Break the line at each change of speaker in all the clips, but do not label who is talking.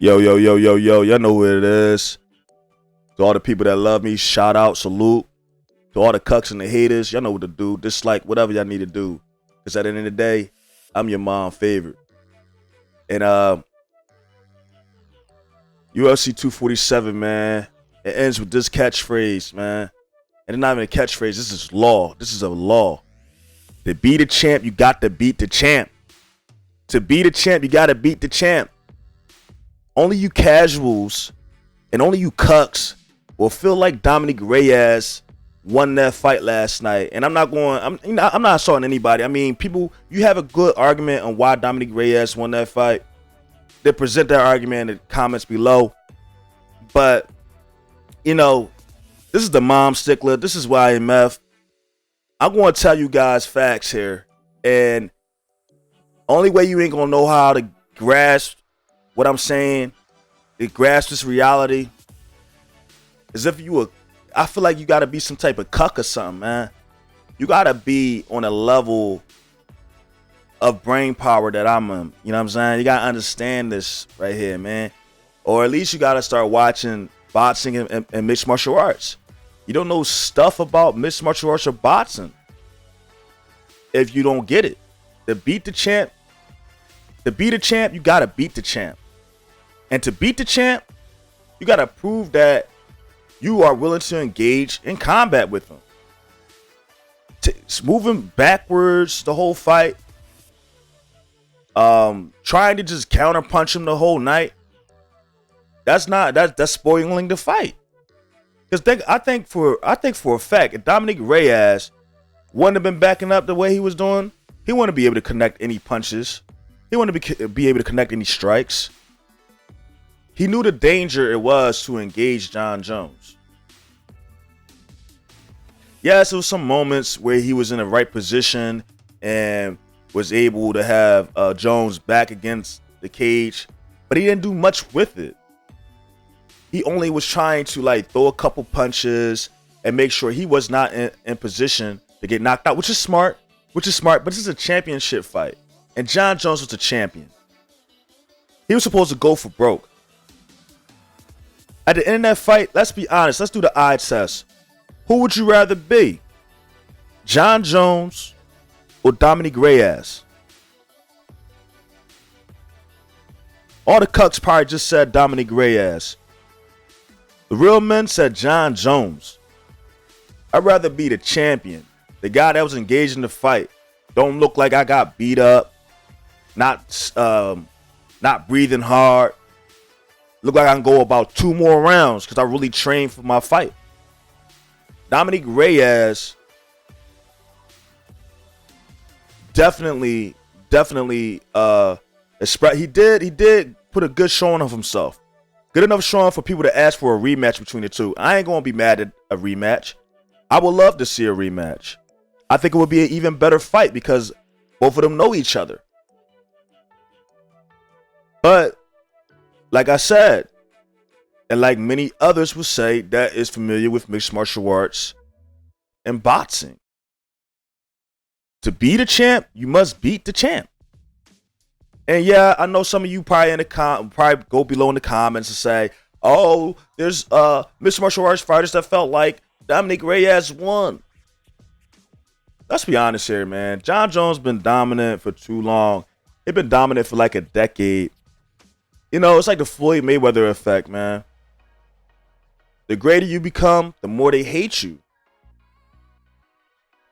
Yo, yo, yo, yo, yo, y'all know who it is. To all the people that love me, shout out, salute. To all the cucks and the haters, y'all know what to do. Dislike, whatever y'all need to do. Because at the end of the day, I'm your mom's favorite. And UFC 247, man, it ends with this catchphrase, man. And it's not even a catchphrase, this is law. This is a law. To be the champ, you got to beat the champ. To be the champ, you got to beat the champ. Only you casuals and only you cucks will feel like Dominick Reyes won that fight last night. And I'm not assaulting anybody. I mean, people, you have a good argument on why Dominick Reyes won that fight. They present that argument in the comments below. But, you know, this is the mom stickler. This is YMF. I'm going to tell you guys facts here. And only way you ain't going to know how to grasp what I'm saying, to grasp this reality, is if I feel like you got to be some type of cuck or something, man. You got to be on a level of brain power that I'm in. You know what I'm saying? You got to understand this right here, man. Or at least you got to start watching boxing and mixed martial arts. You don't know stuff about mixed martial arts or boxing if you don't get it. To beat the champ, you got to beat the champ. And to beat the champ, you got to prove that you are willing to engage in combat with him. Moving backwards the whole fight, trying to just counter punch him the whole night, that's spoiling the fight. Because I think for a fact, if Dominick Reyes wouldn't have been backing up the way he was doing, he wouldn't be able to connect any punches. He wouldn't be able to connect any strikes. He knew the danger it was to engage Jon Jones. Yes, there was some moments where he was in the right position and was able to have Jones back against the cage, but he didn't do much with it. He only was trying to throw a couple punches and make sure he was not in position to get knocked out, which is smart, but this is a championship fight. And Jon Jones was the champion. He was supposed to go for broke. At the end of that fight, let's be honest. Let's do the eye test. Who would you rather be? Jon Jones or Dominick Reyes? All the cucks probably just said Dominick Reyes. The real men said Jon Jones. I'd rather be the champion. The guy that was engaged in the fight. Don't look like I got beat up. Not breathing hard. Look like I can go about 2 more rounds because I really trained for my fight. Dominick Reyes definitely he did put a good showing of himself. Good enough showing for people to ask for a rematch between the two. I ain't gonna be mad at a rematch. I would love to see a rematch. I think it would be an even better fight because both of them know each other. But like I said, and like many others would say that is familiar with mixed martial arts and boxing, to be the champ, you must beat the champ. And yeah, I know some of you probably probably go below in the comments and say, "Oh, there's mixed martial arts fighters that felt like Dominick Reyes won." Let's be honest here, man. Jon Jones been dominant for too long. He's been dominant for like a decade. You know, it's like the Floyd Mayweather effect, man. The greater you become, the more they hate you.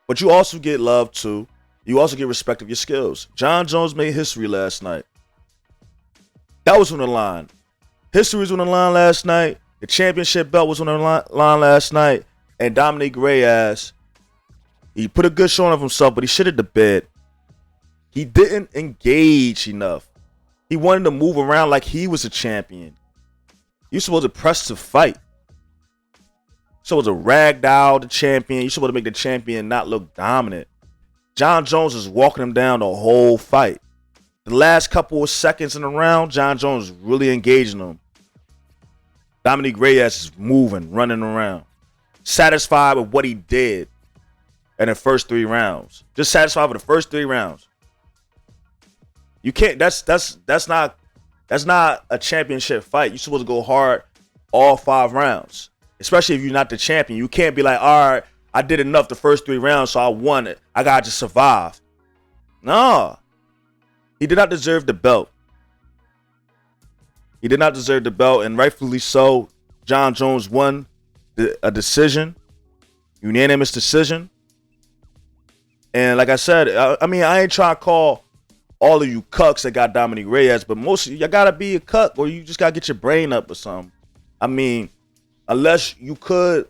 But you also get love too. You also get respect of your skills. Jon Jones made history last night. That was on the line. History was on the line last night. The championship belt was on the line last night. And Dominick Reyes, he put a good showing of himself, but he shit at the bed. He didn't engage enough. He wanted to move around like he was a champion. You're supposed to press to fight. You're supposed to ragdoll the champion. You're supposed to make the champion not look dominant. Jon Jones is walking him down the whole fight. The last couple of seconds in the round, Jon Jones is really engaging him. Dominick Reyes is moving, running around. Satisfied with what he did in the first 3 rounds. Just satisfied with the first 3 rounds. You can't. That's not That's not a championship fight. You're supposed to go hard all 5 rounds, especially if you're not the champion. You can't be like, all right, I did enough the first 3 rounds, so I won it. I got to survive. No. He did not deserve the belt. He did not deserve the belt, and rightfully so. Jon Jones won a decision, unanimous decision. And like I said, I mean, I ain't trying to call all of you cucks that got Dominick Reyes, but most of you gotta be a cuck, or you just gotta get your brain up or something. I mean, unless you could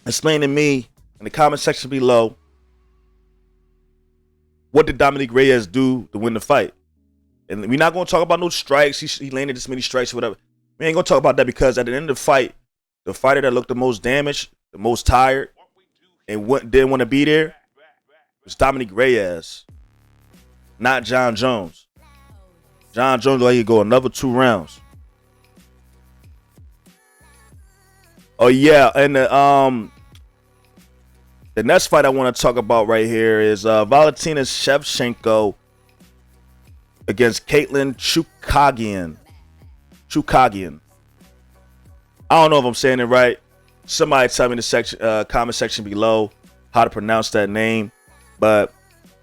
explain to me in the comment section below, what did Dominick Reyes do to win the fight? And we're not gonna talk about no strikes. He landed this many strikes or whatever. We ain't gonna talk about that, because at the end of the fight, the fighter that looked the most damaged, the most tired, and didn't want to be there was Dominick Reyes, not Jon Jones. Jon Jones let you go another 2 rounds. Oh yeah, and the next fight I want to talk about right here is Valentina Shevchenko against Katlyn Chookagian. I don't know if I'm saying it right. Somebody tell me in the comment section below how to pronounce that name. But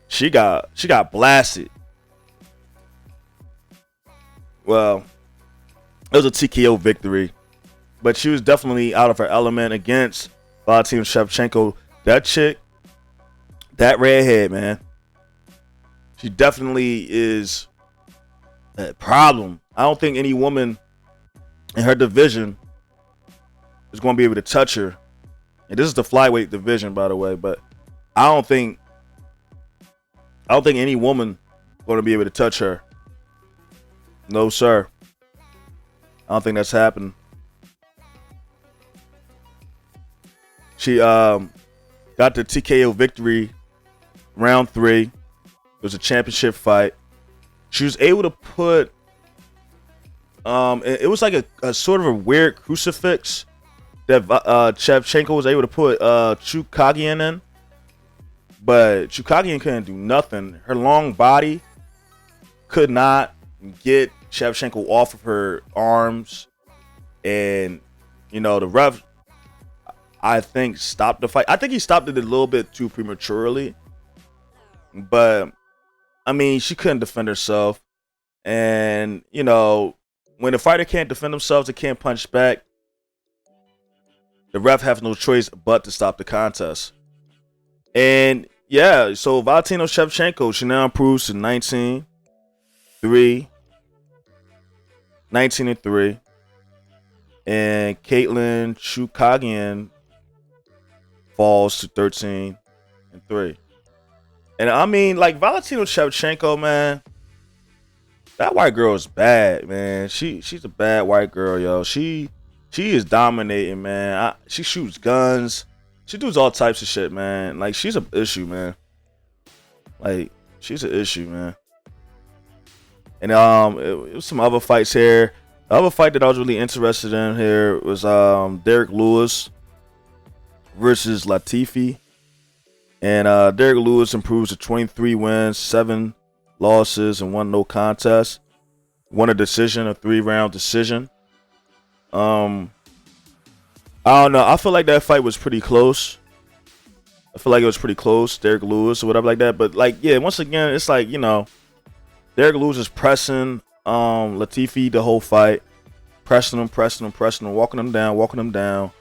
she got blasted. Well, it was a TKO victory, but she was definitely out of her element against Valentina Shevchenko. That chick, that redhead, man, she definitely is a problem. I don't think any woman in her division is going to be able to touch her. And this is the flyweight division, by the way, but I don't think any woman is going to be able to touch her. No, sir. I don't think that's happening. She got the TKO victory, round 3. It was a championship fight. She was able to put, it was like a sort of a weird crucifix that Shevchenko was able to put Chookagian in. But Chookagian couldn't do nothing. Her long body could not get Shevchenko off of her arms. And, you know, the ref, I think, stopped the fight. I think he stopped it a little bit too prematurely. But, I mean, she couldn't defend herself. And, you know, when a fighter can't defend themselves, they can't punch back, the ref has no choice but to stop the contest. And yeah, so Valentina Shevchenko, she now improves to 19-3. And Katlyn Chookagian falls to 13-3. And I mean, like, Valentina Shevchenko, man, that white girl is bad, man. She's a bad white girl, yo. She is dominating, man. She shoots guns. She does all types of shit, man. Like, she's an issue, man. Like, she's an issue, man. And it was some other fights here. The other fight that I was really interested in here was Derrick Lewis versus Latifi. And Derrick Lewis improves to 23 wins, 7 losses, and 1 no contest. Won a decision, a 3-round decision. I don't know. I feel like that fight was pretty close. I feel like it was pretty close, Derrick Lewis or whatever like that. But, like, yeah, once again, it's like, you know, Derrick Lewis is pressing Latifi the whole fight. Pressing him, walking him down.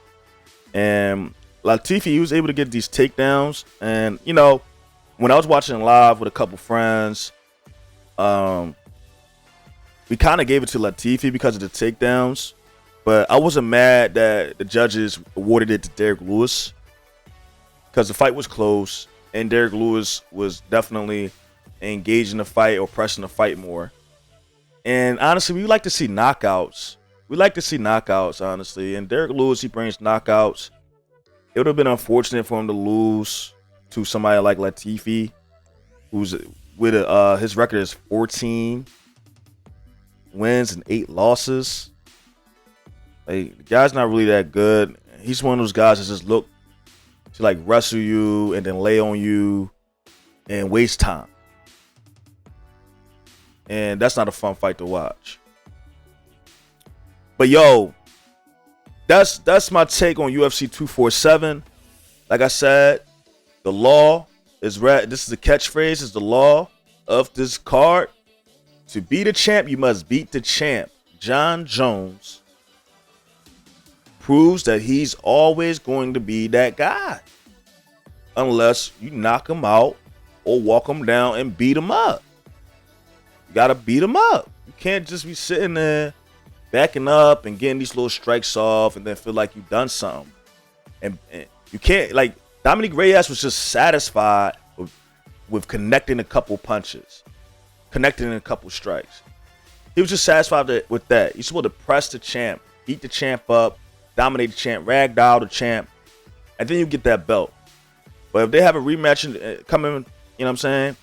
And Latifi, he was able to get these takedowns. And, you know, when I was watching live with a couple friends, we kind of gave it to Latifi because of the takedowns. But I wasn't mad that the judges awarded it to Derrick Lewis, because the fight was close and Derrick Lewis was definitely engaged in the fight or pressing the fight more. And honestly, we like to see knockouts. Honestly. And Derrick Lewis, he brings knockouts. It would have been unfortunate for him to lose to somebody like Latifi, who's with his record is 14 wins and 8 losses. Like, the guy's not really that good. He's one of those guys that just look to like wrestle you and then lay on you and waste time. And that's not a fun fight to watch. But yo, that's my take on UFC 247. Like I said, the law is red. This is the catchphrase. Is the law of this card. To be the champ, you must beat the champ. Jon Jones proves that he's always going to be that guy, unless you knock him out or walk him down and beat him up. You gotta beat him up. You can't just be sitting there backing up and getting these little strikes off and then feel like you've done something. And you can't, like, Dominick Reyes was just satisfied with connecting a couple punches, connecting a couple strikes. He was just satisfied with that. You're supposed to press the champ, beat the champ up, dominate the champ, ragdoll the champ, and then you get that belt. But if they have a rematch coming, you know what I'm saying?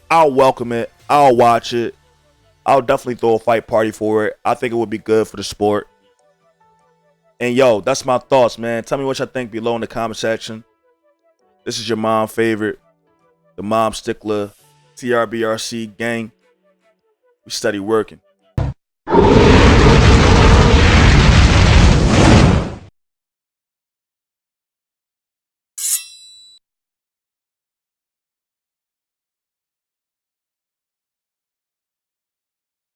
I'll welcome it. I'll watch it. I'll definitely throw a fight party for it. I think it would be good for the sport. And yo, that's my thoughts, man. Tell me what y'all think below in the comment section. This is your mom favorite, the mom stickler, TRBRC gang. We steady working.